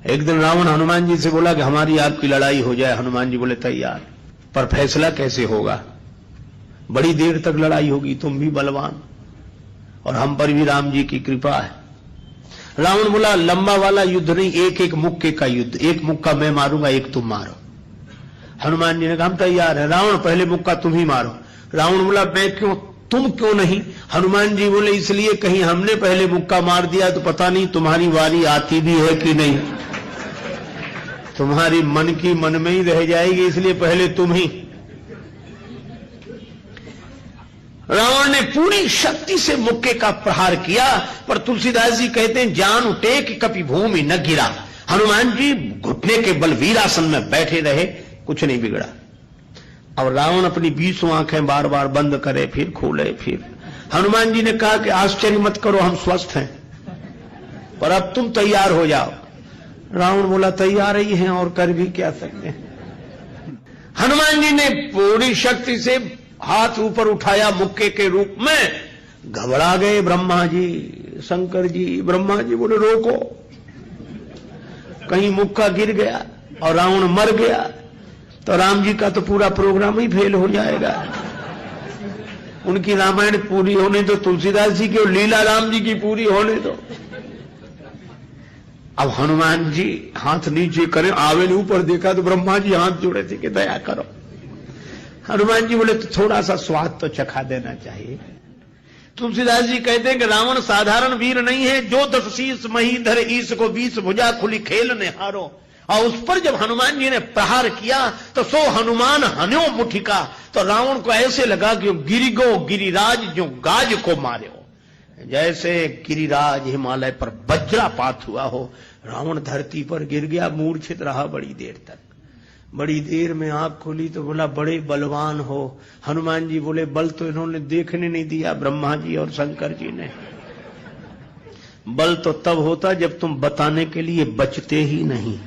एक दिन रावण हनुमान जी से बोला कि हमारी आपकी लड़ाई हो जाए। हनुमान जी बोले तैयार, पर फैसला कैसे होगा? बड़ी देर तक लड़ाई होगी, तुम भी बलवान और हम पर भी राम जी की कृपा है। रावण बोला लंबा वाला युद्ध नहीं, एक एक मुक्के का युद्ध, एक मुक्का मैं मारूंगा, एक तुम मारो। हनुमान जी ने कहा हम तैयार है। रावण पहले मुक्का तुम ही मारो। रावण बोला मैं क्यों, तुम क्यों नहीं? हनुमान जी बोले इसलिए कहीं हमने पहले मुक्का मार दिया तो पता नहीं तुम्हारी वारी आती भी है कि नहीं, तुम्हारी मन की मन में ही रह जाएगी, इसलिए पहले तुम ही। रावण ने पूरी शक्ति से मुक्के का प्रहार किया, पर तुलसीदास जी कहते हैं जान उठे कि कभी भूमि न गिरा। हनुमान जी घुटने के बल वीरासन में बैठे रहे, कुछ नहीं बिगड़ा। और रावण अपनी 20 आंखें बार बार बंद करे, फिर खोले, फिर हनुमान जी ने कहा कि आश्चर्य मत करो, हम स्वस्थ हैं, पर अब तुम तैयार हो जाओ। रावण बोला तैयार ही हैं और कर भी क्या सकते हैं। हनुमान जी ने पूरी शक्ति से हाथ ऊपर उठाया मुक्के के रूप में। घबरा गए ब्रह्मा जी, शंकर जी। ब्रह्मा जी बोले रोको, कहीं मुक्का गिर गया और रावण मर गया तो राम जी का तो पूरा प्रोग्राम ही फेल हो जाएगा। उनकी रामायण पूरी होने दो, तुलसीदास जी की और लीला राम जी की पूरी होने दो। अब हनुमान जी हाथ नीचे करें, आवे ने ऊपर देखा तो ब्रह्मा जी हाथ जोड़े थे कि दया करो। हनुमान जी बोले तो थोड़ा सा स्वाद तो चखा देना चाहिए। तुलसीदास जी कहते हैं कि रावण साधारण वीर नहीं है, जो 10 शीस महीधर ईश को 20 भुजा खुली खेल ने हारो। और उस पर जब हनुमान जी ने प्रहार किया तो सो हनुमान हन्यो मुठिका, तो रावण को ऐसे लगा कि गिरिगो गिरिराज जो गाज को मारे हो, जैसे गिरिराज हिमालय पर वज्रापात हुआ हो। रावण धरती पर गिर गया, मूर्छित रहा बड़ी देर तक। बड़ी देर में आंख खोली तो बोला बड़े बलवान हो। हनुमान जी बोले बल तो इन्होंने देखने नहीं दिया, ब्रह्मा जी और शंकर जी ने। बल तो तब होता जब तुम बताने के लिए बचते ही नहीं।